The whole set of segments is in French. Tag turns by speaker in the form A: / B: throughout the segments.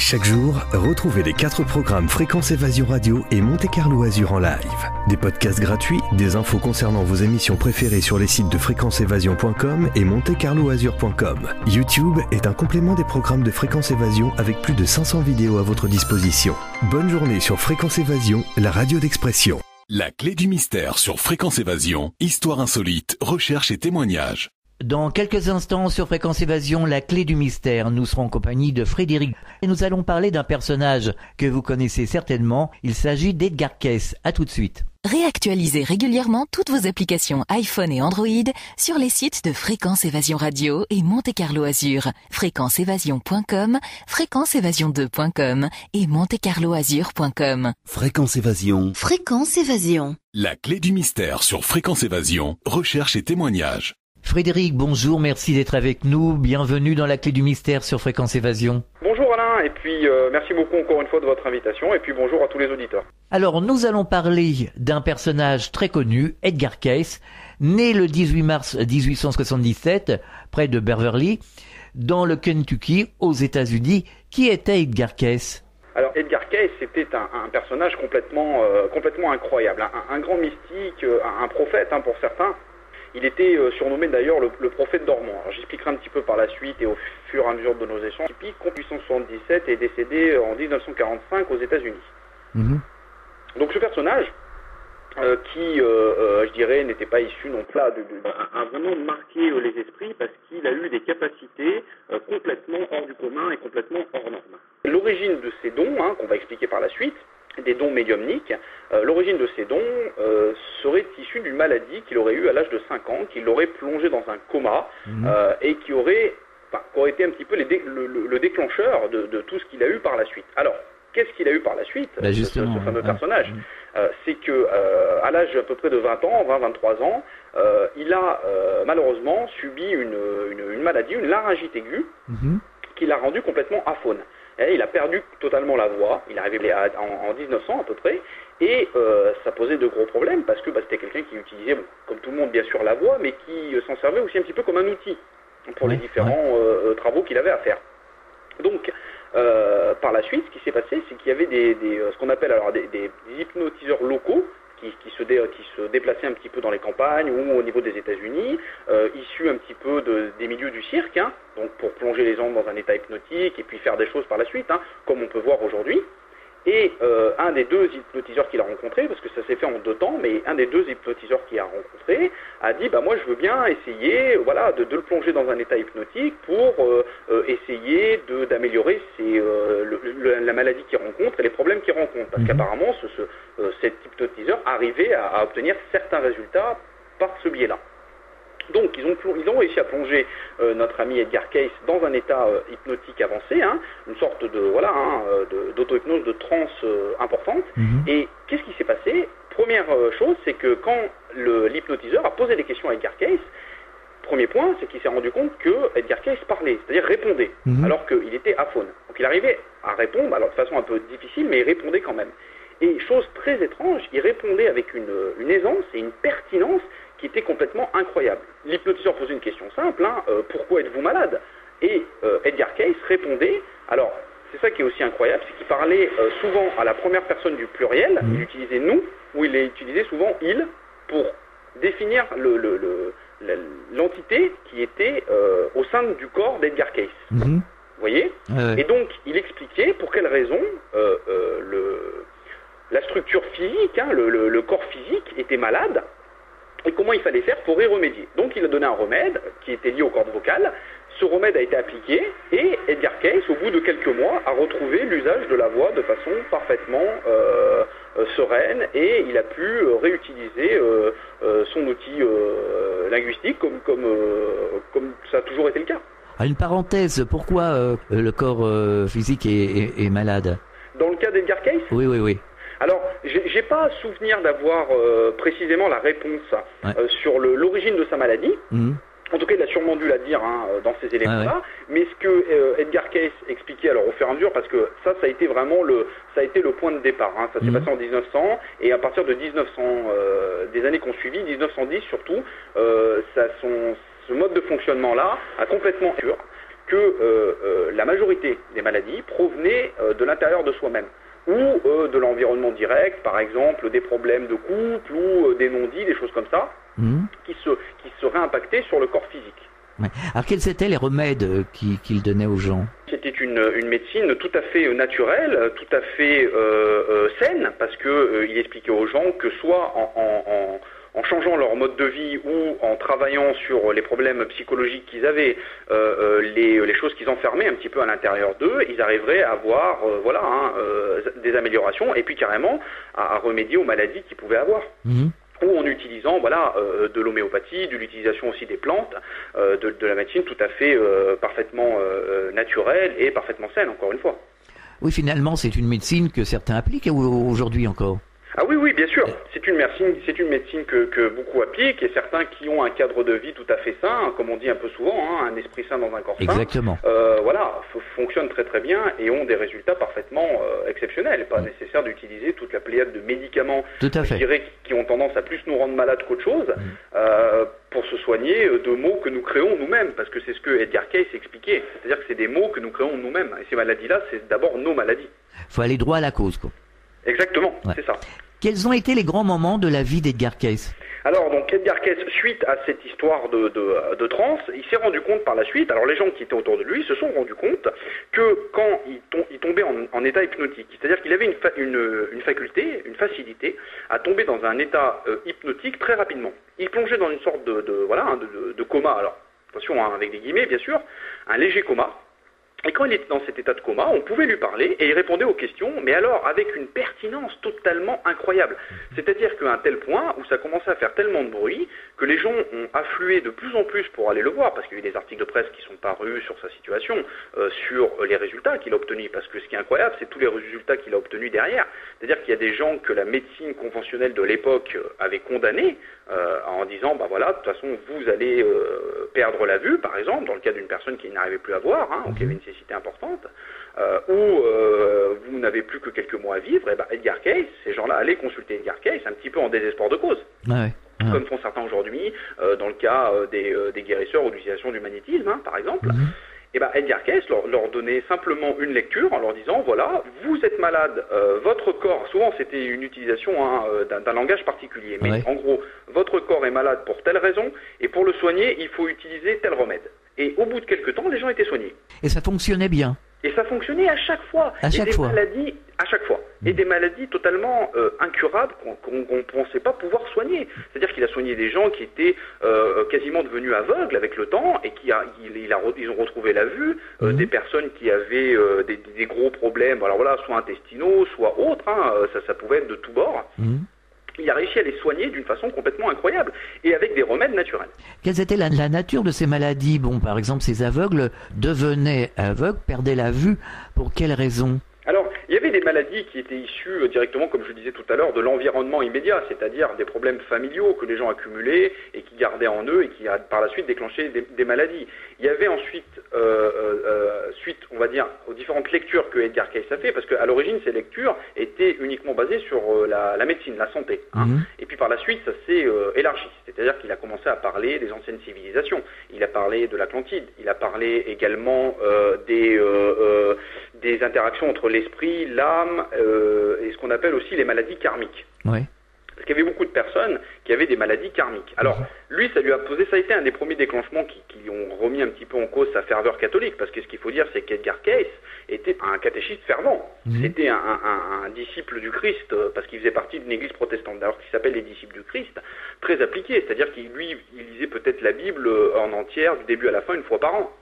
A: Chaque jour, retrouvez les 4 programmes Fréquence Évasion Radio et Monte Carlo Azur en live. Des podcasts gratuits, des infos concernant vos émissions préférées sur les sites de fréquenceévasion.com et montecarloazur.com. YouTube est un complément des programmes de Fréquence Évasion avec plus de 500 vidéos à votre disposition. Bonne journée sur Fréquence Évasion, la radio d'expression.
B: La clé du mystère sur Fréquence Évasion, histoire insolite, recherche et témoignages.
C: Dans quelques instants sur Fréquence Évasion, la clé du mystère, nous serons en compagnie de Frédéric. Et nous allons parler d'un personnage que vous connaissez certainement. Il s'agit d'Edgar Cayce. À tout de suite.
D: Réactualisez régulièrement toutes vos applications iPhone et Android sur les sites de Fréquence Évasion Radio et Monte Carlo Azur. fréquenceévasion.com, fréquenceévasion2.com et montecarloazur.com.
E: Fréquence Évasion.
F: Fréquence Évasion.
B: La clé du mystère sur Fréquence Évasion, recherche et témoignages.
C: Frédéric, bonjour, merci d'être avec nous. Bienvenue dans la clé du mystère sur Fréquence Évasion.
G: Bonjour Alain, et puis merci beaucoup encore une fois de votre invitation, et puis bonjour à tous les auditeurs.
C: Alors, nous allons parler d'un personnage très connu, Edgar Cayce, né le 18 mars 1877, près de Beverly, dans le Kentucky, aux États-Unis. Qui était Edgar Cayce ?
G: Alors Edgar Cayce, c'était un personnage complètement incroyable, un grand mystique, un prophète pour certains. Il était surnommé d'ailleurs le prophète dormant. Alors, j'expliquerai un petit peu par la suite et au fur et à mesure de nos échanges. Typique, en 1877 est décédé en 1945 aux États-Unis. Donc ce personnage, qui, je dirais, n'était pas issu non plus a vraiment marqué les esprits parce qu'il a eu des capacités complètement hors du commun et complètement hors norme. L'origine de ces dons, qu'on va expliquer par la suite, des dons médiumniques, l'origine de ces dons serait issue d'une maladie qu'il aurait eue à l'âge de 5 ans, qui l'aurait plongé dans un coma et qui aurait été un petit peu le déclencheur de tout ce qu'il a eu par la suite. Alors, qu'est-ce qu'il a eu par la suite, ce fameux personnage C'est que à l'âge à peu près de 23 ans, il a malheureusement subi une maladie, une laryngite aiguë, qui l'a rendu complètement aphone. Et il a perdu totalement la voix, il est arrivé en 1900 à peu près, et ça posait de gros problèmes parce que c'était quelqu'un qui utilisait, comme tout le monde bien sûr, la voix, mais qui s'en servait aussi un petit peu comme un outil pour les différents travaux qu'il avait à faire. Donc, par la suite, ce qui s'est passé, c'est qu'il y avait ce qu'on appelle alors des hypnotiseurs locaux, qui se déplaçaient un petit peu dans les campagnes ou au niveau des États-Unis, issus un petit peu des milieux du cirque, donc pour plonger les gens dans un état hypnotique et puis faire des choses par la suite, comme on peut voir aujourd'hui. Et un des deux hypnotiseurs qu'il a rencontré, parce que ça s'est fait en 2 temps, mais un des 2 hypnotiseurs qu'il a rencontré a dit moi je veux bien essayer de le plonger dans un état hypnotique pour essayer d'améliorer la maladie qu'il rencontre et les problèmes qu'il rencontre. Parce qu'apparemment cet hypnotiseur arrivait à obtenir certains résultats par ce biais-là. Donc ils ont réussi à plonger notre ami Edgar Cayce dans un état hypnotique avancé, une sorte d'auto-hypnose, de transe importante. Et qu'est-ce qui s'est passé ? Première chose, c'est que quand l'hypnotiseur a posé des questions à Edgar Cayce, premier point, c'est qu'il s'est rendu compte que Edgar Cayce parlait, c'est-à-dire répondait, alors qu'il était aphone. Donc il arrivait à répondre, alors de façon un peu difficile, mais il répondait quand même. Et chose très étrange, il répondait avec une aisance et une pertinence qui était complètement incroyable. L'hypnotiseur posait une question simple, pourquoi êtes-vous malade ? Et Edgar Cayce répondait, alors c'est ça qui est aussi incroyable, c'est qu'il parlait souvent à la première personne du pluriel, il utilisait nous, ou il utilisait souvent il, pour définir l'entité qui était au sein du corps d'Edgar Cayce. Vous voyez ? Et donc il expliquait pour quelle raison la structure physique, le corps physique était malade, et comment il fallait faire pour y remédier. Donc il a donné un remède qui était lié aux cordes vocales. Ce remède a été appliqué et Edgar Cayce, au bout de quelques mois, a retrouvé l'usage de la voix de façon parfaitement sereine et il a pu réutiliser son outil linguistique comme ça a toujours été le cas.
C: Une parenthèse, pourquoi le corps physique est malade ?
G: Dans le cas d'Edgar Cayce ?
C: Oui.
G: Alors, j'ai pas souvenir d'avoir précisément la réponse sur l'origine de sa maladie. En tout cas, il a sûrement dû la dire dans ces éléments-là. Mais ce que Edgar Cayce expliquait alors au fur et à mesure, parce que ça a été vraiment le point de départ. Ça s'est passé en 1900 et à partir de 1900, des années qui ont suivi, 1910 surtout, ce mode de fonctionnement-là a complètement que la majorité des maladies provenaient de l'intérieur de soi-même, ou de l'environnement direct, par exemple des problèmes de couple ou des non-dits, des choses comme ça, qui seraient impactés sur le corps physique.
C: Ouais. Alors quels étaient les remèdes qu'il donnait aux gens?
G: C'était une médecine tout à fait naturelle, tout à fait saine, parce que il expliquait aux gens que soit en changeant leur mode de vie ou en travaillant sur les problèmes psychologiques qu'ils avaient, les choses qu'ils enfermaient un petit peu à l'intérieur d'eux, ils arriveraient à avoir des améliorations et puis carrément à remédier aux maladies qu'ils pouvaient avoir. Ou en utilisant de l'homéopathie, de l'utilisation aussi des plantes, de la médecine tout à fait parfaitement naturelle et parfaitement saine, encore une fois.
C: Oui, finalement, c'est une médecine que certains appliquent aujourd'hui encore.
G: Ah oui, bien sûr. C'est une médecine que beaucoup appliquent et certains qui ont un cadre de vie tout à fait sain, comme on dit un peu souvent, un esprit sain dans un corps sain.
C: Exactement.
G: Fonctionnent très très bien et ont des résultats parfaitement exceptionnels. Pas nécessaire d'utiliser toute la pléiade de médicaments, je dirais, qui ont tendance à plus nous rendre malades qu'autre chose, pour se soigner de maux que nous créons nous-mêmes, parce que c'est ce que Edgar Cayce expliquait. C'est-à-dire que c'est des maux que nous créons nous-mêmes. Et ces maladies-là, c'est d'abord nos maladies.
C: Faut aller droit à la cause, quoi.
G: Exactement, c'est ça.
C: Quels ont été les grands moments de la vie d'Edgar Cayce?
G: Alors, donc, Edgar Cayce, suite à cette histoire de transe, il s'est rendu compte par la suite, alors les gens qui étaient autour de lui se sont rendus compte que quand il tombait en état hypnotique, c'est-à-dire qu'il avait une faculté, une facilité à tomber dans un état hypnotique très rapidement. Il plongeait dans une sorte de coma, alors attention, avec des guillemets bien sûr, un léger coma. Et quand il était dans cet état de coma, on pouvait lui parler et il répondait aux questions, mais alors avec une pertinence totalement incroyable. C'est-à-dire qu'à un tel point où ça commençait à faire tellement de bruit que les gens ont afflué de plus en plus pour aller le voir, parce qu'il y a eu des articles de presse qui sont parus sur sa situation, sur les résultats qu'il a obtenus, parce que ce qui est incroyable, c'est tous les résultats qu'il a obtenus derrière. C'est-à-dire qu'il y a des gens que la médecine conventionnelle de l'époque avait condamnés en disant, de toute façon, vous allez perdre la vue, par exemple, dans le cas d'une personne qui n'arrivait plus à voir, donc il y avait une nécessité importante, ou vous n'avez plus que quelques mois à vivre, et Edgar Cayce, ces gens-là allaient consulter Edgar Cayce un petit peu en désespoir de cause. Comme font certains aujourd'hui, dans le cas des guérisseurs ou d'utilisation du magnétisme, par exemple. Et Edgar Cayce leur donnait simplement une lecture en leur disant, voilà, vous êtes malade, votre corps, souvent c'était une utilisation d'un langage particulier, mais en gros, votre corps est malade pour telle raison, et pour le soigner, il faut utiliser tel remède. Et au bout de quelques temps, les gens étaient soignés.
C: Et ça fonctionnait bien.
G: Et ça fonctionnait à chaque fois. Maladies, à chaque fois. Et des maladies totalement incurables qu'on ne pensait pas pouvoir soigner. C'est-à-dire qu'il a soigné des gens qui étaient quasiment devenus aveugles avec le temps et ils ont retrouvé la vue. Des personnes qui avaient des gros problèmes, soit intestinaux, soit autres. Ça pouvait être de tous bords. Il a réussi à les soigner d'une façon complètement incroyable et avec des remèdes naturels.
C: Quelle était la nature de ces maladies? Par exemple, ces aveugles devenaient aveugles, perdaient la vue. Pour quelles raisons?
G: Alors, il y avait des maladies qui étaient issues directement, comme je le disais tout à l'heure, de l'environnement immédiat, c'est-à-dire des problèmes familiaux que les gens accumulaient et qui gardaient en eux et qui, par la suite, déclenchaient des maladies. Il y avait ensuite, suite, on va dire, aux différentes lectures que Edgar Cayce a fait, parce qu'à l'origine, ces lectures étaient uniquement basées sur la médecine, la santé. Et puis par la suite, ça s'est élargi, c'est-à-dire qu'il a commencé à parler des anciennes civilisations. Il a parlé de l'Atlantide, il a parlé également des interactions entre l'esprit, l'âme et ce qu'on appelle aussi les maladies karmiques. Parce qu'il y avait beaucoup de personnes qui avaient des maladies karmiques. Alors, lui, ça a été un des premiers déclenchements qui ont remis un petit peu en cause sa ferveur catholique, parce que ce qu'il faut dire, c'est qu'Edgar Cayce était un catéchiste fervent. C'était un disciple du Christ, parce qu'il faisait partie d'une église protestante, alors qui s'appelle les disciples du Christ, très appliqué, c'est-à-dire qu'il lisait peut-être la Bible en entière, du début à la fin, une fois par an.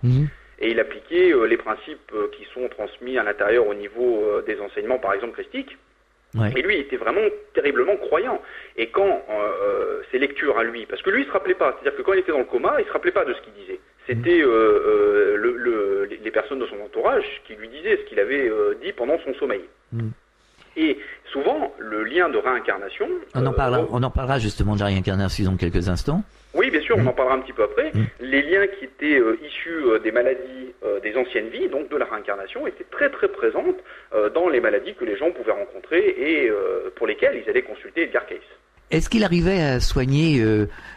G: Et il appliquait les principes qui sont transmis à l'intérieur au niveau des enseignements, par exemple, christiques. Et lui, il était vraiment terriblement croyant. Et quand ses lectures à lui, parce que lui, il se rappelait pas, c'est-à-dire que quand il était dans le coma, il se rappelait pas de ce qu'il disait. C'était les personnes de son entourage qui lui disaient ce qu'il avait dit pendant son sommeil. Et souvent, le lien de réincarnation... On
C: en parlera justement de la réincarnation dans quelques instants.
G: Oui, bien sûr, on en parlera un petit peu après. Les liens qui étaient issus des maladies des anciennes vies, donc de la réincarnation, étaient très très présentes dans les maladies que les gens pouvaient rencontrer et pour lesquelles ils allaient consulter Edgar Cayce.
C: Est-ce qu'il arrivait à soigner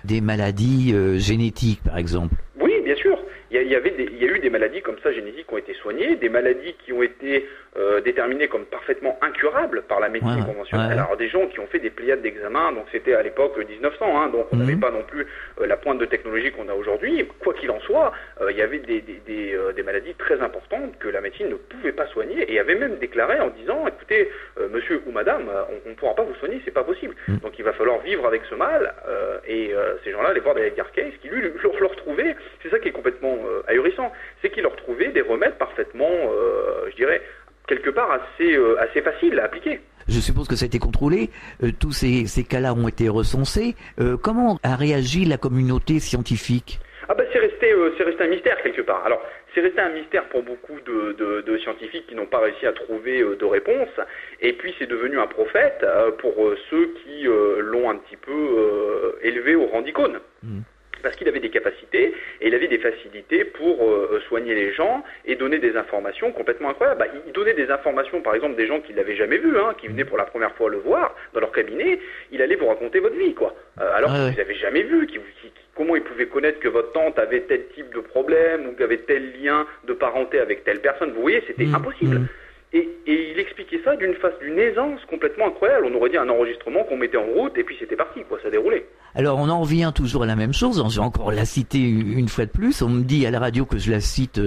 C: des maladies génétiques, par exemple?
G: Oui, bien sûr. Il il y a eu des maladies comme ça génétiques qui ont été soignées, des maladies qui ont été déterminées comme parfaitement incurables par la médecine conventionnelle. Alors des gens qui ont fait des pléiades d'examens, donc c'était à l'époque 1900, hein, donc on n'avait pas non plus la pointe de technologie qu'on a aujourd'hui. Quoi qu'il en soit, il y avait des maladies très importantes que la médecine ne pouvait pas soigner, et avait même déclaré en disant, écoutez, monsieur ou madame, on ne pourra pas vous soigner, c'est pas possible. Donc il va falloir vivre avec ce mal, et ces gens-là allaient voir des Edgar Cayce qui lui leur trouvait, c'est ça qui est complètement ahurissant, c'est qu'il leur trouvait des remèdes parfaitement, je dirais, quelque part assez faciles à appliquer.
C: Je suppose que ça a été contrôlé, tous ces cas-là ont été recensés. Comment a réagi la communauté scientifique ?
G: Ah bah c'est resté un mystère quelque part. Alors c'est resté un mystère pour beaucoup de scientifiques qui n'ont pas réussi à trouver de réponse, et puis c'est devenu un prophète pour ceux qui l'ont un petit peu élevé au rang d'icône. Parce qu'il avait des capacités et il avait des facilités pour soigner les gens et donner des informations complètement incroyables. Il donnait des informations, par exemple, des gens qui ne l'avaient jamais vu, hein, qui venaient pour la première fois le voir dans leur cabinet. Il allait vous raconter votre vie, quoi. Alors que vous n'avez jamais vu, comment il pouvait connaître que votre tante avait tel type de problème ou qu'avait tel lien de parenté avec telle personne. Vous voyez, c'était impossible. Et il expliquait ça d'une aisance complètement incroyable. On aurait dit un enregistrement qu'on mettait en route et puis c'était parti, quoi, ça déroulait.
C: Alors on en revient toujours à la même chose, j'ai encore la cité une fois de plus, on me dit à la radio que je la cite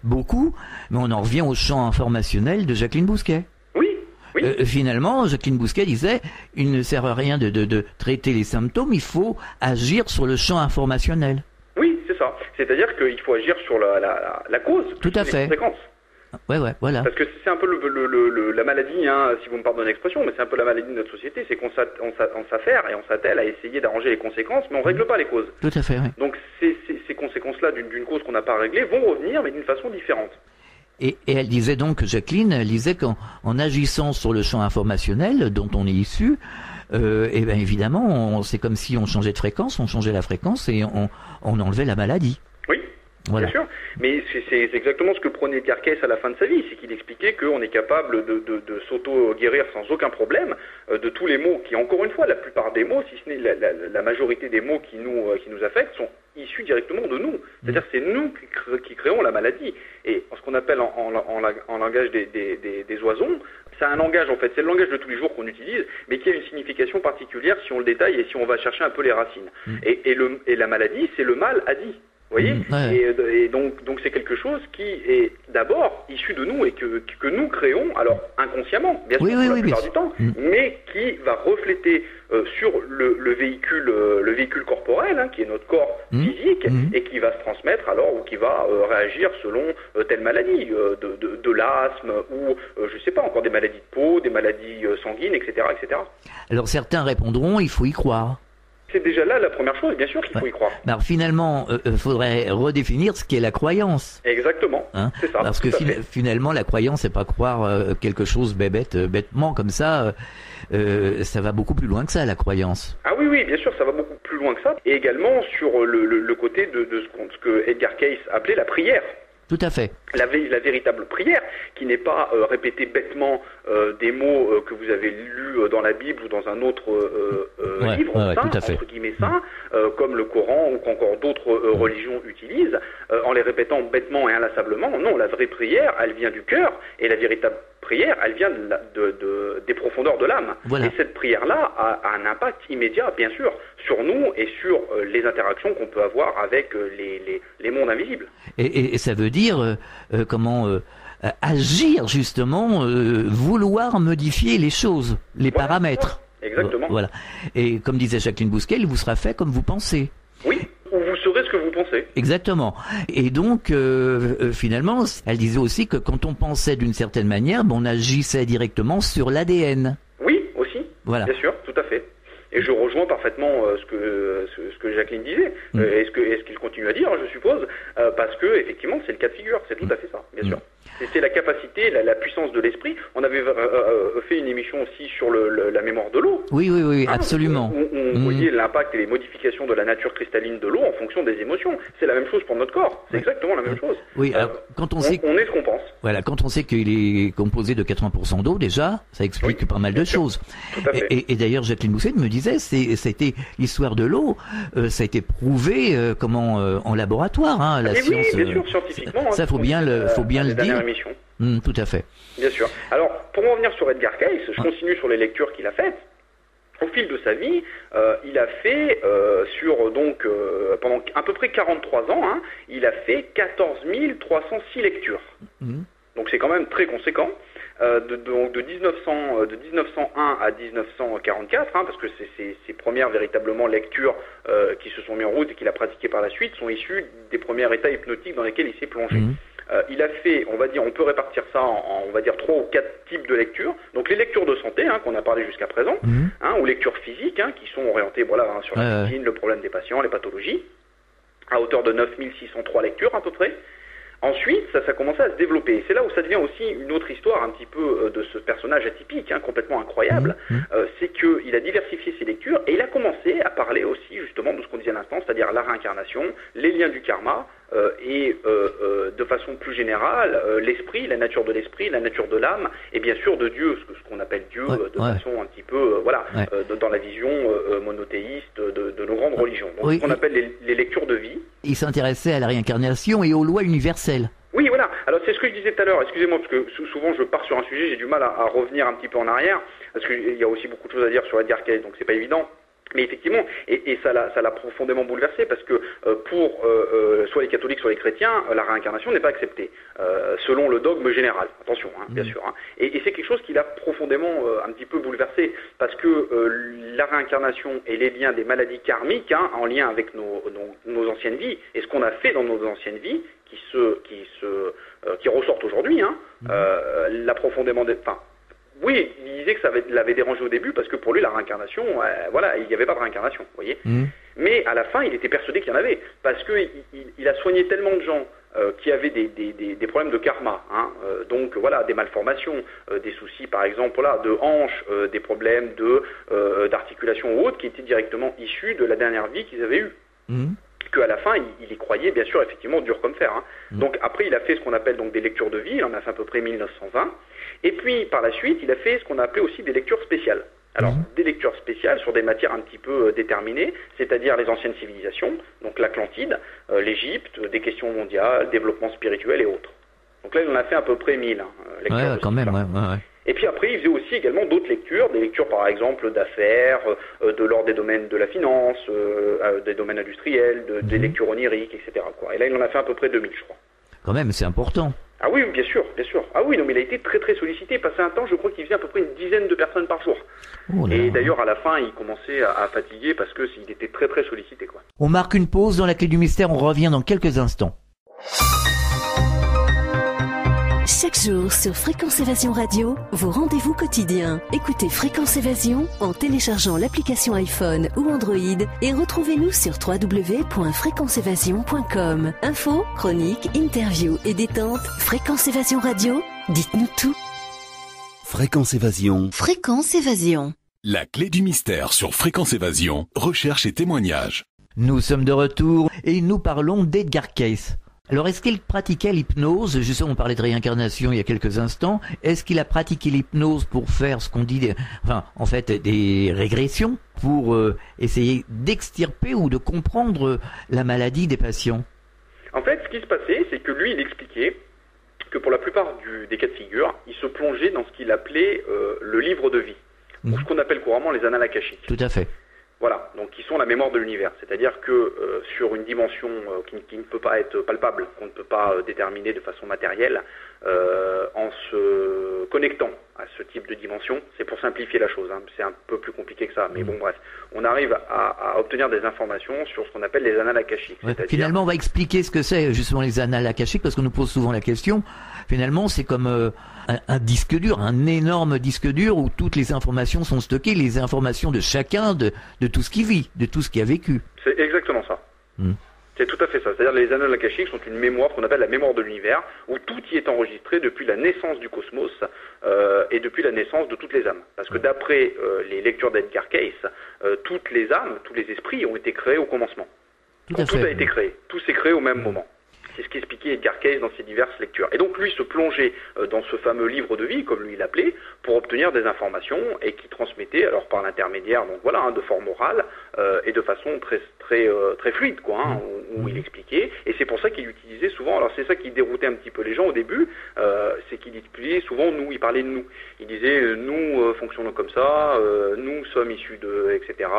C: beaucoup, mais on en revient au champ informationnel de Jacqueline Bousquet.
G: Oui.
C: Finalement, Jacqueline Bousquet disait, il ne sert à rien de traiter les symptômes, il faut agir sur le champ informationnel.
G: Oui, c'est ça. C'est-à-dire qu'il faut agir sur la cause,
C: tout à fait.
G: Les conséquences.
C: Ouais, voilà.
G: Parce que c'est un peu la maladie, hein, si vous me pardonnez l'expression, mais c'est un peu la maladie de notre société, c'est qu'on s'affaire et on s'attelle à essayer d'arranger les conséquences, mais on règle pas les causes.
C: Tout à fait, oui.
G: Donc ces conséquences-là d'une cause qu'on n'a pas réglée vont revenir, mais d'une façon différente.
C: Et elle disait donc, Jacqueline, elle disait qu'en agissant sur le champ informationnel dont on est issu, et bien évidemment, c'est comme si on changeait de fréquence, on changeait la fréquence et on enlevait la maladie.
G: Oui. Voilà. Bien sûr, mais c'est exactement ce que prenait Edgar Cayce à la fin de sa vie, c'est qu'il expliquait qu'on est capable de s'auto-guérir sans aucun problème de tous les maux qui, encore une fois, la plupart des maux, si ce n'est la majorité des maux qui nous affectent, sont issus directement de nous. C'est-à-dire c'est nous qui créons la maladie. Et ce qu'on appelle en langage des oisons, c'est un langage en fait, c'est le langage de tous les jours qu'on utilise, mais qui a une signification particulière si on le détaille et si on va chercher un peu les racines. Et la maladie, c'est le mal a dit. Vous voyez, et donc c'est quelque chose qui est d'abord issu de nous et que nous créons, alors inconsciemment, bien sûr, la plupart du temps, mais qui va refléter sur le véhicule corporel, hein, qui est notre corps physique, et qui va se transmettre alors ou qui va réagir selon telle maladie, de l'asthme ou je sais pas encore des maladies de peau, des maladies sanguines, etc., etc.
C: Alors certains répondront, il faut y croire.
G: C'est déjà là la première chose, bien sûr qu'il faut y croire.
C: Alors finalement, faudrait redéfinir ce qu'est la croyance.
G: Exactement, hein, c'est ça.
C: Parce que finalement, la croyance, c'est pas croire quelque chose bêtement comme ça. Ça va beaucoup plus loin que ça, la croyance.
G: Ah oui, bien sûr, ça va beaucoup plus loin que ça. Et également sur le côté de ce que Edgar Cayce appelait la prière.
C: Tout à fait.
G: La véritable prière, qui n'est pas répéter bêtement des mots que vous avez lus dans la Bible ou dans un autre livre saint, entre guillemets saint, comme le Coran ou qu'encore d'autres religions utilisent, en les répétant bêtement et inlassablement. Non, la vraie prière, elle vient du cœur, et la véritable prière, elle vient des profondeurs de l'âme. Voilà. Et cette prière-là a un impact immédiat, bien sûr, sur nous et sur les interactions qu'on peut avoir avec les mondes invisibles.
C: Et ça veut dire agir justement, vouloir modifier les choses, les paramètres.
G: Exactement.
C: Voilà. Et comme disait Jacqueline Bousquet, il vous sera fait comme vous pensez.
G: Oui, ou vous saurez ce que vous pensez.
C: Exactement. Et donc, finalement, elle disait aussi que quand on pensait d'une certaine manière, on agissait directement sur l'ADN.
G: Oui, aussi.
C: Voilà.
G: Bien sûr, tout à fait. Et je rejoins parfaitement ce que Jacqueline disait, et ce qu'il continue à dire, je suppose, parce que effectivement, c'est le cas de figure, c'est tout à fait ça, bien sûr. C'est la capacité, la puissance de l'esprit. On avait fait une émission aussi sur la mémoire de l'eau.
C: Oui, absolument.
G: On voyait l'impact et les modifications de la nature cristalline de l'eau en fonction des émotions. C'est la même chose pour notre corps. C'est exactement la même chose.
C: Oui, alors, quand on sait...
G: On est ce qu'on pense.
C: Voilà, quand on sait qu'il est composé de 80% d'eau, déjà, ça explique pas mal de choses.
G: Tout à fait.
C: Et d'ailleurs, Jacqueline Bousset me disait, ça a été l'histoire de l'eau, ça a été prouvé en laboratoire, hein, la science.
G: Oui, bien sûr, scientifiquement.
C: Ça, faut bien le dire. Tout à fait.
G: Bien sûr. Alors, pour en revenir sur Edgar Cayce, je continue sur les lectures qu'il a faites. Au fil de sa vie, il a fait pendant à peu près 43 ans, hein, il a fait 14 306 lectures. Donc c'est quand même très conséquent. De 1901 à 1944, hein, parce que ses premières véritablement lectures qui se sont mises en route et qu'il a pratiquées par la suite sont issues des premiers états hypnotiques dans lesquels il s'est plongé. Il a fait, on peut répartir ça en 3 ou 4 types de lectures. Donc les lectures de santé, hein, qu'on a parlé jusqu'à présent, ou lectures physiques, hein, qui sont orientées sur la médecine, le problème des patients, les pathologies, à hauteur de 9603 lectures à peu près. Ensuite, ça commençait à se développer. C'est là où ça devient aussi une autre histoire un petit peu de ce personnage atypique, hein, complètement incroyable. C'est qu'il a diversifié ses lectures et il a commencé à parler aussi justement de ce qu'on disait à l'instant, c'est-à-dire la réincarnation, les liens du karma et de façon plus générale, l'esprit, la nature de l'esprit, la nature de l'âme et bien sûr de Dieu, ce qu'on appelle Dieu façon un petit peu, dans la vision monothéiste de nos grandes religions. Donc ce qu'on appelle les lectures de vie.
C: Il s'intéressait à la réincarnation et aux lois universelles.
G: Oui, voilà. Alors c'est ce que je disais tout à l'heure. Excusez-moi, parce que souvent je pars sur un sujet, j'ai du mal à revenir un petit peu en arrière, parce qu'il y a aussi beaucoup de choses à dire sur Edgar Cayce, donc c'est pas évident. Mais effectivement, et ça l'a profondément bouleversé, parce que pour soit les catholiques, soit les chrétiens, la réincarnation n'est pas acceptée, selon le dogme général. Attention, hein, bien sûr. Hein. Et c'est quelque chose qui l'a profondément un petit peu bouleversé, parce que la réincarnation et les liens des maladies karmiques, hein, en lien avec nos anciennes vies, et ce qu'on a fait dans nos anciennes vies, qui ressortent aujourd'hui, hein, l'a profondément... Oui, il disait que ça l'avait dérangé au début parce que pour lui la réincarnation, il n'y avait pas de réincarnation, vous voyez. Mais à la fin, il était persuadé qu'il y en avait parce que il a soigné tellement de gens qui avaient des problèmes de karma, hein, donc voilà, des malformations, des soucis par exemple de hanches, des problèmes d'articulation ou autres qui étaient directement issus de la dernière vie qu'ils avaient eue. Qu'à la fin, il y croyait, bien sûr, effectivement, dur comme fer. Hein. Donc après, il a fait ce qu'on appelle donc des lectures de vie, il en a fait à peu près 1920. Et puis, par la suite, il a fait ce qu'on a appelé aussi des lectures spéciales. Alors, des lectures spéciales sur des matières un petit peu déterminées, c'est-à-dire les anciennes civilisations, donc l'Atlantide, l'Égypte, des questions mondiales, développement spirituel et autres. Donc là, il en a fait à peu près 1000 lectures.
C: Quand même,
G: Et puis après, il faisait aussi également d'autres lectures, des lectures par exemple d'affaires, de l'ordre des domaines de la finance, des domaines industriels, des lectures oniriques, etc. Et là, il en a fait à peu près 2000, je crois.
C: Quand même, c'est important.
G: Ah oui, bien sûr, bien sûr. Ah oui, non, mais il a été très très sollicité. Passé un temps, je crois qu'il faisait à peu près une dizaine de personnes par jour. Et d'ailleurs, à la fin, il commençait à fatiguer parce que il était très très sollicité, quoi.
C: On marque une pause dans la clé du mystère, on revient dans quelques instants.
E: Chaque jour sur Fréquence Évasion Radio, vos rendez-vous quotidiens. Écoutez Fréquence Évasion en téléchargeant l'application iPhone ou Android et retrouvez-nous sur www.fréquenceévasion.com. Infos, chroniques, interviews et détente. Fréquence Évasion Radio, dites-nous tout.
A: Fréquence Évasion.
E: Fréquence Évasion.
B: La clé du mystère sur Fréquence Évasion, recherche et témoignages.
C: Nous sommes de retour et nous parlons d'Edgar Cayce. Alors, est-ce qu'il pratiquait l'hypnose? Justement, on parlait de réincarnation il y a quelques instants. Est-ce qu'il a pratiqué l'hypnose pour faire ce qu'on dit, des régressions, pour essayer d'extirper ou de comprendre la maladie des patients?
G: En fait, ce qui se passait, c'est que lui, il expliquait que pour la plupart des cas de figure, il se plongeait dans ce qu'il appelait le livre de vie, ou ce qu'on appelle couramment les annales akashiques.
C: Tout à fait.
G: Voilà, donc qui sont la mémoire de l'univers, c'est-à-dire que sur une dimension qui ne peut pas être palpable, qu'on ne peut pas déterminer de façon matérielle, en se connectant à ce type de dimension, c'est pour simplifier la chose, hein, c'est un peu plus compliqué que ça, mais bon bref, on arrive à obtenir des informations sur ce qu'on appelle les annales akashiques.
C: Finalement, on va expliquer ce que c'est justement les annales akashiques, parce qu'on nous pose souvent la question. Finalement, c'est comme un disque dur, un énorme disque dur où toutes les informations sont stockées, les informations de chacun, de tout ce qui vit, de tout ce qui a vécu.
G: C'est exactement ça. C'est tout à fait ça. C'est-à-dire les annales akashiques sont une mémoire, qu'on appelle la mémoire de l'univers, où tout y est enregistré depuis la naissance du cosmos et depuis la naissance de toutes les âmes. Parce que d'après les lectures d'Edgar Cayce, toutes les âmes, tous les esprits ont été créés au commencement. Tout a été créé. Tout s'est créé au même moment. C'est ce qu'expliquait Edgar Cayce dans ses diverses lectures. Et donc lui se plongeait dans ce fameux livre de vie, comme lui l'appelait, pour obtenir des informations et qui transmettait, alors par l'intermédiaire, donc voilà, de forme orale et de façon très fluide, quoi, où il expliquait. Et c'est pour ça qu'il utilisait souvent, alors c'est ça qui déroutait un petit peu les gens au début, c'est qu'il utilisait souvent nous, il parlait de nous. Il disait nous fonctionnons comme ça, nous sommes issus de, etc.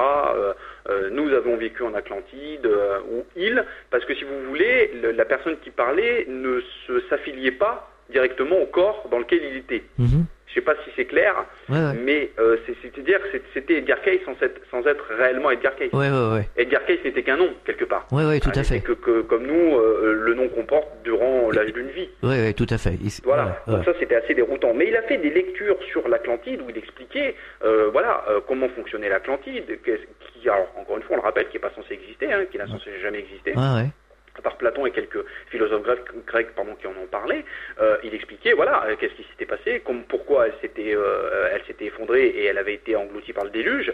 G: Nous avons vécu en Atlantide, ou il, parce que si vous voulez, la personne qui parlait ne s'affiliait pas directement au corps dans lequel il était. Je sais pas si c'est clair, mais c'est-à-dire que c'était Edgar Cayce sans être réellement Edgar Cayce. Edgar Cayce n'était qu'un nom, quelque part.
C: Tout à fait.
G: Que comme nous, le nom qu'on porte durant l'âge d'une vie.
C: Oui, tout à fait.
G: Voilà, donc ça c'était assez déroutant. Mais il a fait des lectures sur l'Atlantide où il expliquait comment fonctionnait l'Atlantide, qui, alors encore une fois, on le rappelle, qui n'est pas censé exister, qui n'a censé jamais exister. À part Platon et quelques philosophes grecs qui en ont parlé, il expliquait qu'est-ce qui s'était passé, pourquoi elle s'était effondrée et elle avait été engloutie par le déluge,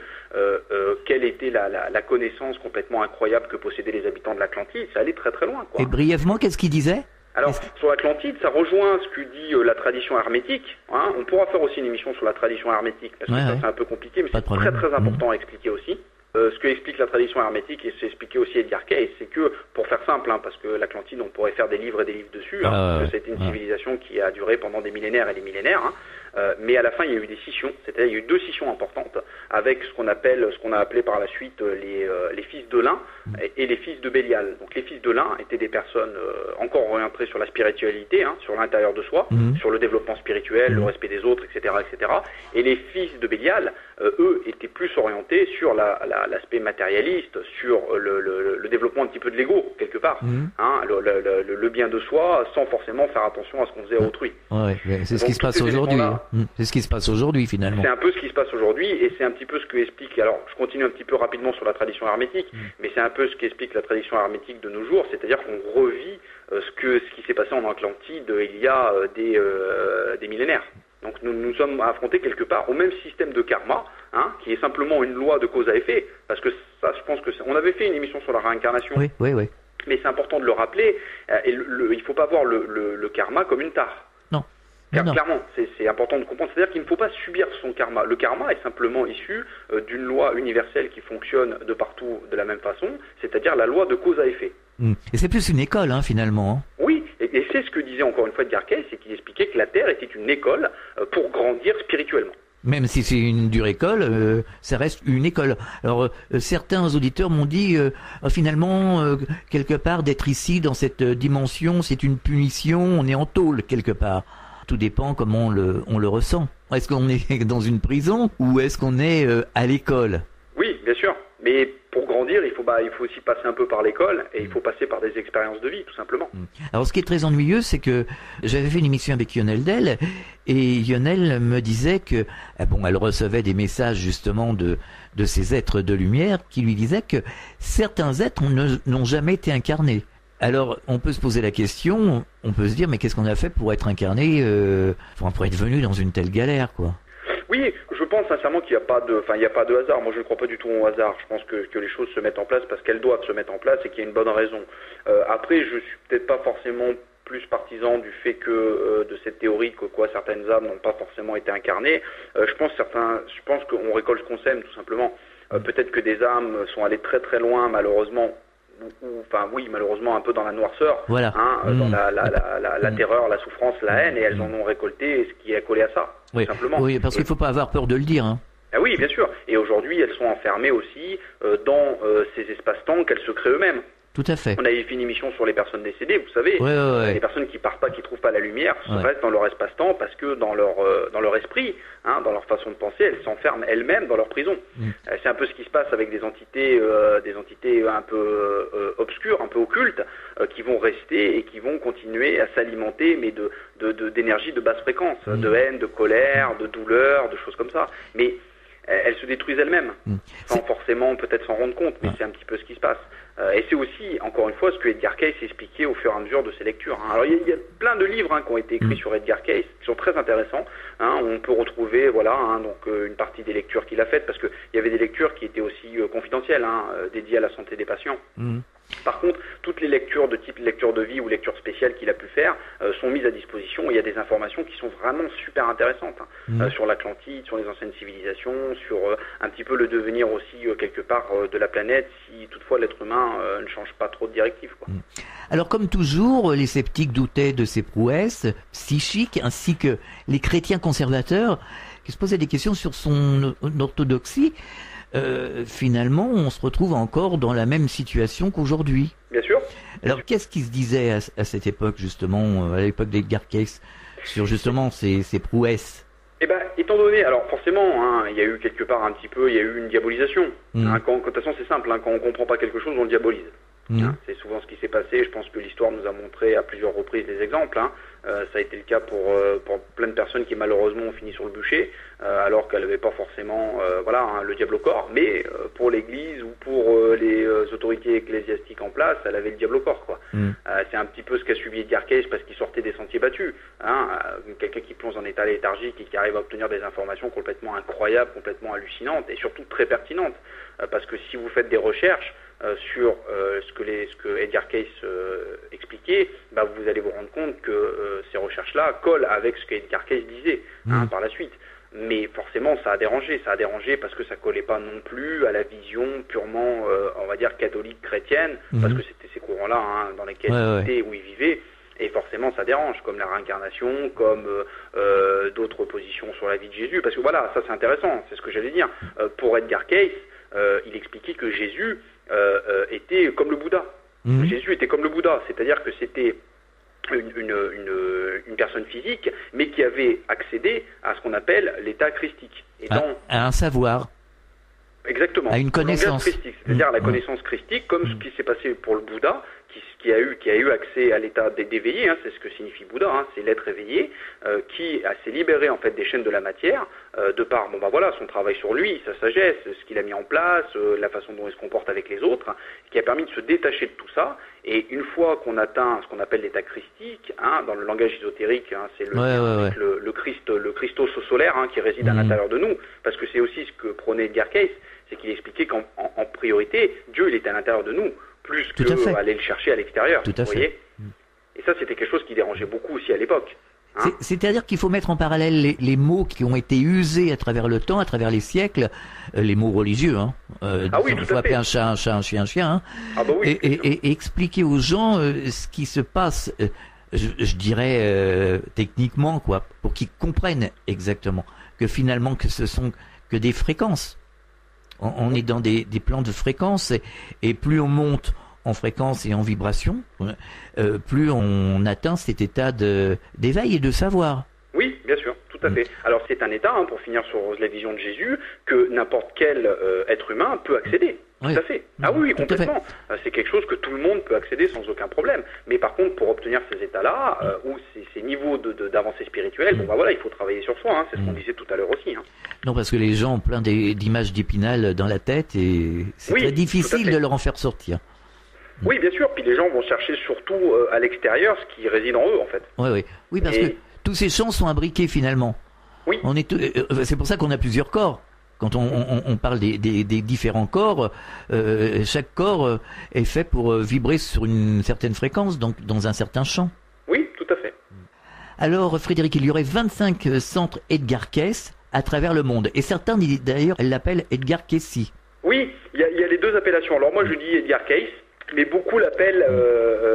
G: quelle était la connaissance complètement incroyable que possédaient les habitants de l'Atlantide. Ça allait très très loin, quoi.
C: Et brièvement, qu'est-ce qu'il disait ?
G: Alors, sur l'Atlantide, ça rejoint ce que dit la tradition hermétique. On pourra faire aussi une émission sur la tradition hermétique, parce que ça c'est un peu compliqué, mais c'est très très important à expliquer aussi. Ce que explique la tradition hermétique, et c'est expliqué aussi Edgar Cayce, c'est que, pour faire simple, parce que l'Atlantide, on pourrait faire des livres et des livres dessus, parce que c'était une civilisation qui a duré pendant des millénaires et des millénaires, mais à la fin, il y a eu des scissions, c'est-à-dire il y a eu 2 scissions importantes, avec ce qu'on a appelé par la suite les fils de l'un et les fils de Bélial. Donc les fils de l'un étaient des personnes encore orientées sur la spiritualité, sur l'intérieur de soi, sur le développement spirituel, le respect des autres, etc., etc. Et les fils de Bélial, eux, étaient plus orientés sur l'aspect matérialiste, sur le développement un petit peu de l'ego, quelque part, le bien de soi, sans forcément faire attention à ce qu'on faisait à autrui.
C: C'est ce qui se passe aujourd'hui. C'est ce qui se passe aujourd'hui, finalement.
G: C'est un peu ce qui se passe aujourd'hui, et c'est un petit peu ce que explique, alors je continue un petit peu rapidement sur la tradition hermétique, mais c'est un peu ce qu'explique la tradition hermétique de nos jours, c'est-à-dire qu'on revit ce qui s'est passé en Atlantide il y a des millénaires. Donc nous sommes affrontés quelque part au même système de karma, qui est simplement une loi de cause à effet, parce que ça, je pense que on avait fait une émission sur la réincarnation.
C: Oui.
G: Mais c'est important de le rappeler, et il faut pas voir le karma comme une tare.
C: Non.
G: Clairement, c'est important de comprendre. C'est-à-dire qu'il ne faut pas subir son karma. Le karma est simplement issu d'une loi universelle qui fonctionne de partout de la même façon, c'est-à-dire la loi de cause à effet.
C: Et c'est plus une école, finalement.
G: Oui, et c'est ce que disait encore une fois Edgar Cayce, c'est qu'il expliquait que la Terre était une école pour grandir spirituellement.
C: Même si c'est une dure école, ça reste une école. Alors, certains auditeurs m'ont dit, finalement, quelque part, d'être ici, dans cette dimension, c'est une punition, on est en tôle, quelque part. Tout dépend comment on le ressent. Est-ce qu'on est dans une prison ou est-ce qu'on est à l'école ?
G: Oui, bien sûr. Mais pour grandir, il faut aussi passer un peu par l'école et il faut passer par des expériences de vie, tout simplement.
C: Alors, ce qui est très ennuyeux, c'est que j'avais fait une émission avec Lionel Del et Lionel me disait que, elle recevait des messages justement de ces êtres de lumière qui lui disaient que certains êtres n'ont jamais été incarnés. Alors, on peut se poser la question, on peut se dire, mais qu'est-ce qu'on a fait pour être incarné, pour être venu dans une telle galère, quoi.
G: Oui, je pense sincèrement qu'il n'y a pas de hasard. Moi, je ne crois pas du tout au hasard. Je pense que les choses se mettent en place parce qu'elles doivent se mettre en place et qu'il y a une bonne raison. Après, je suis peut-être pas forcément plus partisan du fait que de cette théorie que certaines âmes n'ont pas forcément été incarnées. Je pense qu'on récolte ce qu'on sème, tout simplement. Peut-être que des âmes sont allées très très loin, malheureusement. Malheureusement un peu dans la noirceur, dans la terreur, la souffrance, la haine, et elles en ont récolté ce qui est accolé à ça, tout simplement.
C: Oui, parce qu'il ne faut pas avoir peur de le dire.
G: Ah oui, bien sûr. Et aujourd'hui, elles sont enfermées aussi dans ces espaces-temps qu'elles se créent eux-mêmes.
C: Tout à fait.
G: On avait fait une émission sur les personnes décédées, vous savez. Les personnes qui partent pas, qui trouvent pas la lumière, restent dans leur espace-temps parce que dans leur esprit, dans leur façon de penser, elles s'enferment elles-mêmes dans leur prison. C'est un peu ce qui se passe avec des entités un peu obscures, un peu occultes, qui vont rester et qui vont continuer à s'alimenter, mais d'énergie de basse fréquence, de haine, de colère, de douleur, de choses comme ça. Mais elles se détruisent elles-mêmes, sans forcément peut-être s'en rendre compte, mais c'est un petit peu ce qui se passe. Et c'est aussi, encore une fois, ce que Edgar Cayce expliquait au fur et à mesure de ses lectures. Alors il y a plein de livres qui ont été écrits sur Edgar Cayce, qui sont très intéressants. On peut retrouver donc une partie des lectures qu'il a faites, parce qu'il y avait des lectures qui étaient aussi confidentielles, dédiées à la santé des patients. Par contre, toutes les lectures de type lecture de vie ou lecture spéciale qu'il a pu faire sont mises à disposition. Il y a des informations qui sont vraiment super intéressantes sur l'Atlantide, sur les anciennes civilisations, sur un petit peu le devenir aussi quelque part de la planète, si toutefois l'être humain ne change pas trop de directive, quoi.
C: Alors comme toujours, les sceptiques doutaient de ses prouesses psychiques, ainsi que les chrétiens conservateurs qui se posaient des questions sur son orthodoxie. Finalement, on se retrouve encore dans la même situation qu'aujourd'hui.
G: Bien sûr.
C: Alors, qu'est-ce qui se disait à cette époque, justement, à l'époque d'Edgar Cayce, sur justement ces prouesses?
G: Eh ben, étant donné, alors forcément, il y a eu quelque part un petit peu, il y a eu une diabolisation. De toute façon, c'est simple, quand on comprend pas quelque chose, on le diabolise. C'est souvent ce qui s'est passé. Je pense que l'histoire nous a montré à plusieurs reprises des exemples. Ça a été le cas pour plein de personnes qui malheureusement ont fini sur le bûcher, alors qu'elles n'avaient pas forcément le diable au corps. Mais pour l'Église ou pour les autorités ecclésiastiques en place, elle avait le diable au corps, quoi. C'est un petit peu ce qu'a subi Edgar Cayce parce qu'il sortait des sentiers battus. Quelqu'un qui plonge en état léthargique et qui arrive à obtenir des informations complètement incroyables, complètement hallucinantes et surtout très pertinentes. Parce que si vous faites des recherches sur ce que Edgar Cayce expliquait, vous allez vous rendre compte que ces recherches-là collent avec ce qu'Edgar Cayce disait par la suite. Mais forcément, ça a dérangé parce que ça collait pas non plus à la vision purement, on va dire, catholique chrétienne, parce que c'était ces courants-là dans lesquels il était, où il vivait. Et forcément, ça dérange, comme la réincarnation, comme d'autres positions sur la vie de Jésus. Parce que voilà, ça c'est intéressant, c'est ce que j'allais dire. Pour Edgar Cayce, il expliquait que Jésus était comme le Bouddha. Jésus était comme le Bouddha, c'est-à-dire que c'était une personne physique, mais qui avait accédé à ce qu'on appelle l'état christique. Et
C: à un savoir.
G: Exactement.
C: À une connaissance.
G: Christique, c'est-à-dire à la connaissance christique, comme ce qui s'est passé pour le Bouddha, qui a eu accès à l'état d'éveillé, c'est ce que signifie Bouddha, c'est l'être éveillé, qui s'est libéré en fait des chaînes de la matière, de par son travail sur lui, sa sagesse, ce qu'il a mis en place, la façon dont il se comporte avec les autres, qui a permis de se détacher de tout ça. Et une fois qu'on atteint ce qu'on appelle l'état christique, dans le langage ésotérique, c'est le Christos solaire qui réside à l'intérieur de nous, parce que c'est aussi ce que prônait Edgar Cayce, c'est qu'il expliquait qu'en priorité, Dieu il était à l'intérieurs de nous, plus qu'aller le chercher à l'extérieur.
C: Tout à fait.
G: Et ça, c'était quelque chose qui dérangeait beaucoup aussi à l'époque.
C: C'est-à-dire qu'il faut mettre en parallèle les mots qui ont été usés à travers le temps, à travers les siècles, les mots religieux. Il faut appeler un chat un chat, un chien un chien. Et expliquer aux gens ce qui se passe, je dirais techniquement, pour qu'ils comprennent exactement que finalement que ce sont que des fréquences. On est dans des plans de fréquences et plus on monte en fréquence et en vibration, plus on atteint cet état d'éveil et de savoir.
G: Oui, bien sûr, tout à fait. Alors c'est un état, pour finir sur la vision de Jésus, que n'importe quel être humain peut accéder. Tout à fait. Oui, complètement. C'est quelque chose que tout le monde peut accéder sans aucun problème. Mais par contre, pour obtenir ces états-là, ou ces niveaux d'avancée spirituelle, il faut travailler sur soi. C'est ce qu'on disait tout à l'heure aussi.
C: Non, parce que les gens ont plein d'images d'Épinal dans la tête et c'est très difficile de leur en faire sortir.
G: Oui, bien sûr. Puis les gens vont chercher surtout à l'extérieur ce qui réside en eux, en fait.
C: Oui, parce que tous ces champs sont imbriqués finalement.
G: Oui.
C: C'est pour ça qu'on a plusieurs corps. Quand on parle des différents corps, chaque corps est fait pour vibrer sur une certaine fréquence, donc dans un certain champ.
G: Oui, tout à fait.
C: Alors, Frédéric, il y aurait 25 centres Edgar Cayce à travers le monde. Et certains, d'ailleurs, l'appellent Edgar Cayce.
G: Oui, il y a les deux appellations. Alors moi, je dis Edgar Cayce, mais beaucoup l'appellent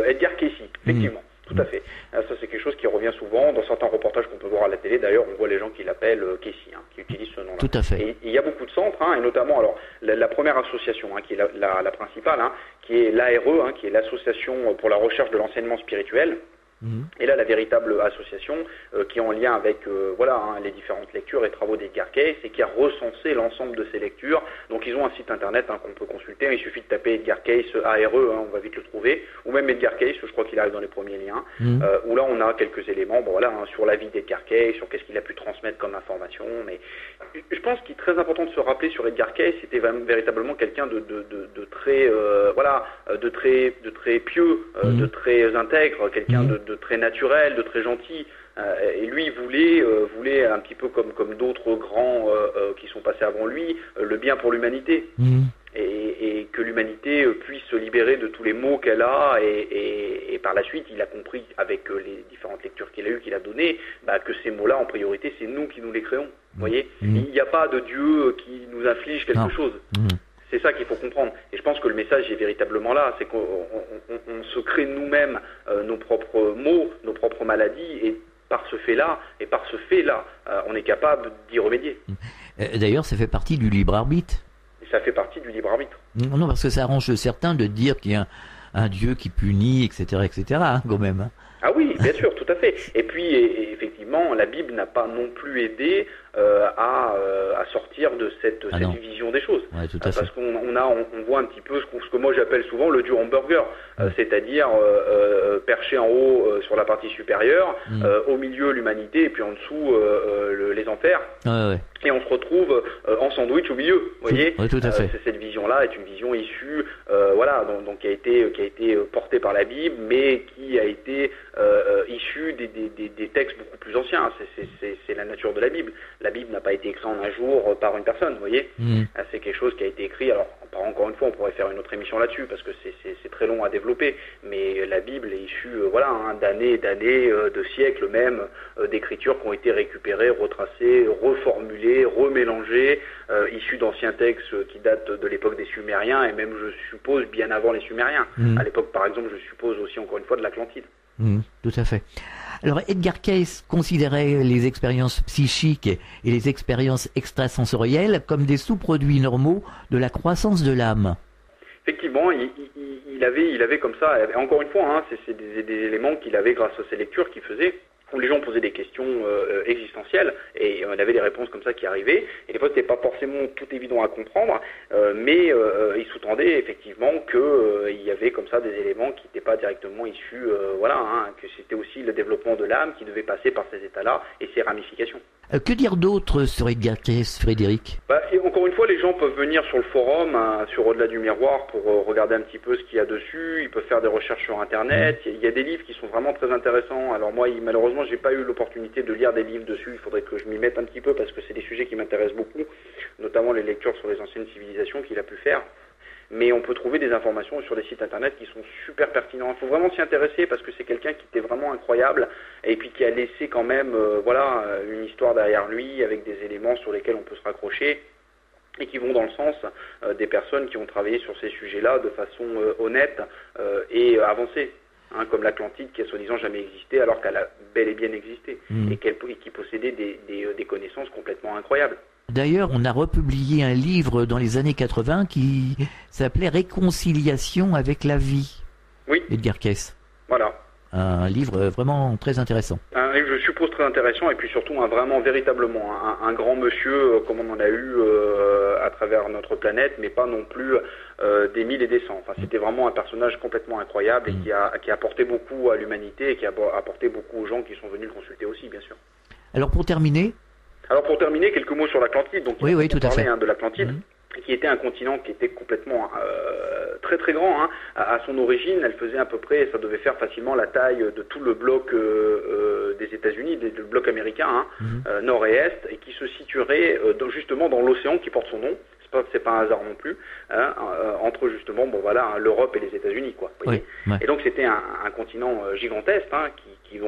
G: Edgar Cayce, effectivement. Tout à fait. Ça, c'est quelque chose qui revient souvent dans certains reportages qu'on peut voir à la télé. D'ailleurs, on voit les gens qui l'appellent Cayce, qui utilisent ce nom-là.
C: Tout à fait.
G: Et il y a beaucoup de centres, et notamment alors la première association, qui est la principale, qui est l'ARE, qui est l'Association pour la recherche de l'enseignement spirituel. Et là, la véritable association qui est en lien avec les différentes lectures et travaux d'Edgar Cayce et qui a recensé l'ensemble de ces lectures. Donc ils ont un site internet qu'on peut consulter. Il suffit de taper Edgar Cayce ARE, on va vite le trouver, ou même Edgar Cayce, je crois qu'il arrive dans les premiers liens, où là on a quelques éléments sur la vie d'Edgar Cayce, sur qu'est-ce qu'il a pu transmettre comme information. Mais je pense qu'il est très important de se rappeler sur Edgar Cayce, c'était véritablement quelqu'un de très pieux, de très intègre, quelqu'un de très naturel, de très gentil. Et lui voulait un petit peu comme d'autres grands qui sont passés avant lui, le bien pour l'humanité. Et que l'humanité puisse se libérer de tous les maux qu'elle a, et par la suite il a compris avec les différentes lectures qu'il a eues, qu'il a données, que ces maux-là en priorité c'est nous qui nous les créons. Vous voyez, il n'y a pas de Dieu qui nous inflige quelque chose. C'est ça qu'il faut comprendre. Et je pense que le message est véritablement là, c'est qu'on se crée nous-mêmes nos propres maux, nos propres maladies, et par ce fait-là, on est capable d'y remédier.
C: D'ailleurs, ça fait partie du libre arbitre.
G: Ça fait partie du libre arbitre.
C: Non, parce que ça arrange certains de dire qu'il y a un Dieu qui punit, etc., quand même.
G: Ah oui, bien sûr, tout à fait. Et puis, effectivement, la Bible n'a pas non plus aidé à sortir de cette vision des choses.
C: Ouais, tout à fait.
G: Parce qu'on voit un petit peu ce que moi j'appelle souvent le Dieu hamburger, c'est-à-dire perché en haut sur la partie supérieure, au milieu l'humanité et puis en dessous les enfers.
C: Ouais.
G: Et on se retrouve en sandwich au milieu, vous voyez.
C: Oui, tout à fait.
G: Cette vision-là est une vision issue, donc qui a été portée par la Bible, mais qui a été issue des textes beaucoup plus anciens. C'est la nature de la Bible. La Bible n'a pas été écrite en un jour par une personne, vous voyez. C'est quelque chose qui a été écrit. Alors, encore une fois, on pourrait faire une autre émission là-dessus parce que c'est très long à développer. Mais la Bible est issue, d'années, de siècles même, d'écritures qui ont été récupérées, retracées, reformulées, remélangées, issues d'anciens textes qui datent de l'époque des Sumériens et même, je suppose, bien avant les Sumériens. À l'époque, par exemple, je suppose aussi encore une fois de l'Atlantide.
C: Tout à fait. Alors, Edgar Cayce considérait les expériences psychiques et les expériences extrasensorielles comme des sous-produits normaux de la croissance de l'âme.
G: Effectivement, il avait comme ça, encore une fois, c'est des éléments qu'il avait grâce à ses lectures qu'il faisait, où les gens posaient des questions existentielles et on avait des réponses comme ça qui arrivaient. Et des fois, c'était pas forcément tout évident à comprendre, mais il sous-tendait effectivement qu'il y avait comme ça des éléments qui n'étaient pas directement issus, que c'était aussi le développement de l'âme qui devait passer par ces états-là et ses ramifications.
C: Que dire d'autre sur Edgar Cayce, Frédéric ?
G: Et encore une fois, les gens peuvent venir sur le forum, sur Au-delà du miroir, pour regarder un petit peu ce qu'il y a dessus. Ils peuvent faire des recherches sur Internet. Il y a des livres qui sont vraiment très intéressants. Alors moi, malheureusement, j'ai pas eu l'opportunité de lire des livres dessus. Il faudrait que je m'y mette un petit peu parce que c'est des sujets qui m'intéressent beaucoup, notamment les lectures sur les anciennes civilisations qu'il a pu faire. Mais on peut trouver des informations sur des sites internet qui sont super pertinents. Il faut vraiment s'y intéresser parce que c'est quelqu'un qui était vraiment incroyable et puis qui a laissé quand même une histoire derrière lui avec des éléments sur lesquels on peut se raccrocher et qui vont dans le sens des personnes qui ont travaillé sur ces sujets-là de façon honnête et avancée. Comme l'Atlantide qui a soi-disant jamais existé alors qu'elle a bel et bien existé et qui possédait des connaissances complètement incroyables.
C: D'ailleurs, on a republié un livre dans les années 80 qui s'appelait Réconciliation avec la vie. Oui. Edgar Cayce.
G: Voilà.
C: Un livre vraiment très intéressant.
G: Un livre, je suppose, très intéressant et puis surtout véritablement un grand monsieur comme on en a eu à travers notre planète, mais pas non plus des mille et des cents. Enfin, c'était vraiment un personnage complètement incroyable et qui a apporté beaucoup à l'humanité et qui a apporté beaucoup aux gens qui sont venus le consulter aussi, bien sûr.
C: Alors pour terminer,
G: quelques mots sur l'Atlantide. Donc,
C: oui, tout à fait.
G: De l'Atlantide, qui était un continent qui était complètement très très grand. À son origine, elle faisait à peu près, ça devait faire facilement la taille de tout le bloc des États-Unis, le bloc américain, nord et est, et qui se situerait justement dans l'océan qui porte son nom. C'est pas un hasard non plus, entre justement l'Europe et les États-Unis, quoi.
C: Oui, ouais.
G: Et donc c'était un continent gigantesque qui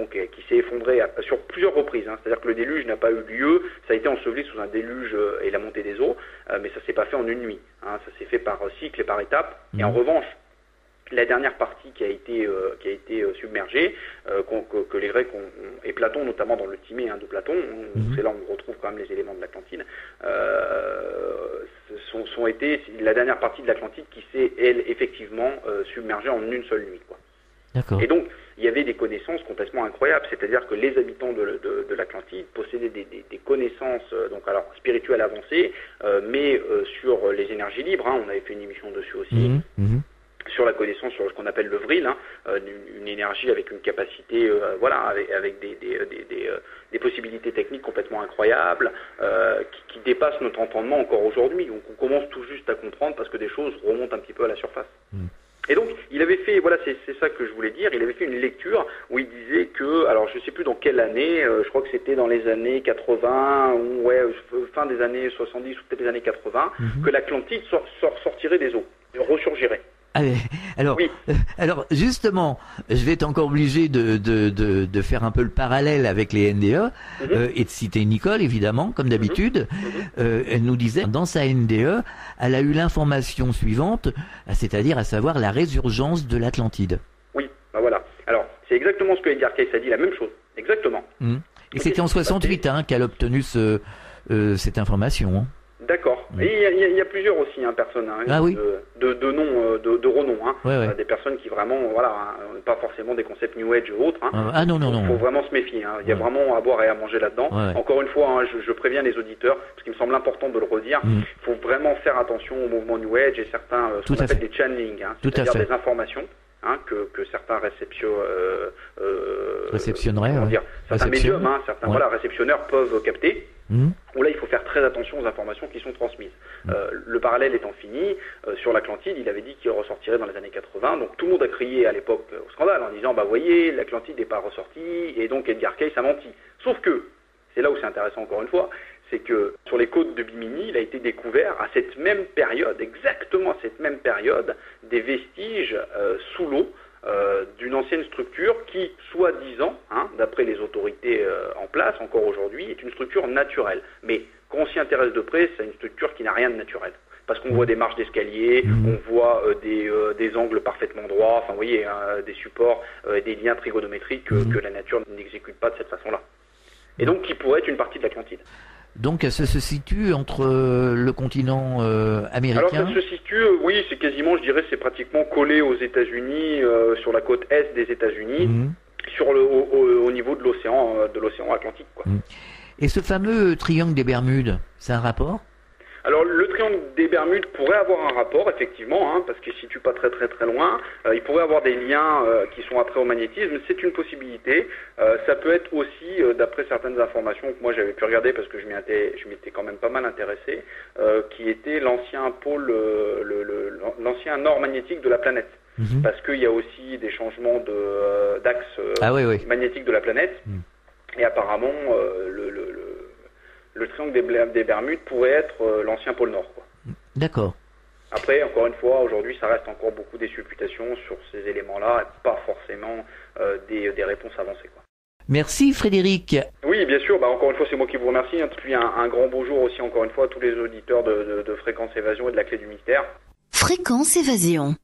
G: s'est effondré sur plusieurs reprises. C'est-à-dire que le déluge n'a pas eu lieu, ça a été enseveli sous un déluge et la montée des eaux, mais ça s'est pas fait en une nuit. Ça s'est fait par cycle et par étapes. Et en revanche, la dernière partie qui a été submergée, que les Grecs et Platon, notamment dans le Timée de Platon, c'est là où on retrouve quand même les éléments de l'Atlantide, sont été la dernière partie de l'Atlantide qui s'est, elle, effectivement submergée en une seule nuit, quoi.
C: D'accord.
G: Et donc, il y avait des connaissances complètement incroyables. C'est-à-dire que les habitants de l'Atlantide possédaient des connaissances, donc alors spirituelles avancées, mais sur les énergies libres. On avait fait une émission dessus aussi. Sur la connaissance sur ce qu'on appelle le vril, une énergie avec une capacité, avec des possibilités techniques complètement incroyables, qui dépassent notre entendement encore aujourd'hui. Donc on commence tout juste à comprendre parce que des choses remontent un petit peu à la surface. Et donc il avait fait, c'est ça que je voulais dire, il avait fait une lecture où il disait que, alors je sais plus dans quelle année, je crois que c'était dans les années 80, ou fin des années 70 ou peut-être les années 80, que l'Atlantide sortirait des eaux, ressurgirait.
C: Allez, alors,
G: oui.
C: Alors justement, je vais être encore obligé de faire un peu le parallèle avec les NDE et de citer Nicole, évidemment, comme d'habitude. Elle nous disait, dans sa NDE, elle a eu l'information suivante, c'est-à-dire à savoir la résurgence de l'Atlantide.
G: Oui, voilà. Alors, c'est exactement ce que Edgar Cayce a dit, la même chose. Exactement.
C: Et c'était en 68 qu'elle a obtenu cette information.
G: D'accord. Et il y a plusieurs aussi personnes de noms, de renom, des personnes qui vraiment, pas forcément des concepts New Age ou autres.
C: Non.
G: Il faut vraiment se méfier. Il y a vraiment à boire et à manger là-dedans. Encore une fois, je préviens les auditeurs, parce qu'il me semble important de le redire. Il faut vraiment faire attention au mouvement New Age et certains, ce qu'on appelle des channelings, c'est-à-dire des informations. Que certains
C: réceptionneraient,
G: certains médiums, certains réceptionneurs peuvent capter. Où là il faut faire très attention aux informations qui sont transmises. Le parallèle étant fini, sur l'Atlantide, il avait dit qu'il ressortirait dans les années 80, donc tout le monde a crié à l'époque au scandale en disant voyez, l'Atlantide n'est pas ressortie, et donc Edgar Cayce a menti. Sauf que, c'est là où c'est intéressant encore une fois, c'est que sur les côtes de Bimini, il a été découvert à cette même période, exactement à cette même période, des vestiges sous l'eau d'une ancienne structure qui, soi-disant, d'après les autorités en place encore aujourd'hui, est une structure naturelle. Mais quand on s'y intéresse de près, c'est une structure qui n'a rien de naturel. Parce qu'on voit des marches d'escalier, on voit des angles parfaitement droits, enfin vous voyez, des supports, des liens trigonométriques que la nature n'exécute pas de cette façon-là. Et donc qui pourrait être une partie de l'Atlantide.
C: Donc elle se situe entre le continent américain.
G: Alors ça se situe, oui, c'est quasiment, je dirais, c'est pratiquement collé aux États-Unis, sur la côte est des États-Unis, au niveau de l'océan Atlantique, quoi.
C: Et ce fameux triangle des Bermudes, c'est un rapport ?
G: Alors le triangle des Bermudes pourrait avoir un rapport, effectivement, parce qu'il ne se situe pas très très très loin. Il pourrait avoir des liens qui sont attraits au magnétisme, c'est une possibilité. Ça peut être aussi, d'après certaines informations que moi j'avais pu regarder, parce que je m'étais quand même pas mal intéressé, qui était l'ancien pôle, l'ancien nord magnétique de la planète. Parce qu'il y a aussi des changements d'axe magnétique de la planète. Et apparemment, le triangle des Bermudes pourrait être l'ancien pôle Nord, quoi.
C: D'accord.
G: Après, encore une fois, aujourd'hui, ça reste encore beaucoup des supputations sur ces éléments-là, et pas forcément des réponses avancées, quoi.
C: Merci Frédéric.
G: Oui, bien sûr. Encore une fois, c'est moi qui vous remercie. Puis un grand bonjour aussi, encore une fois, à tous les auditeurs de Fréquence Évasion et de la Clé du Mystère.
E: Fréquence Évasion.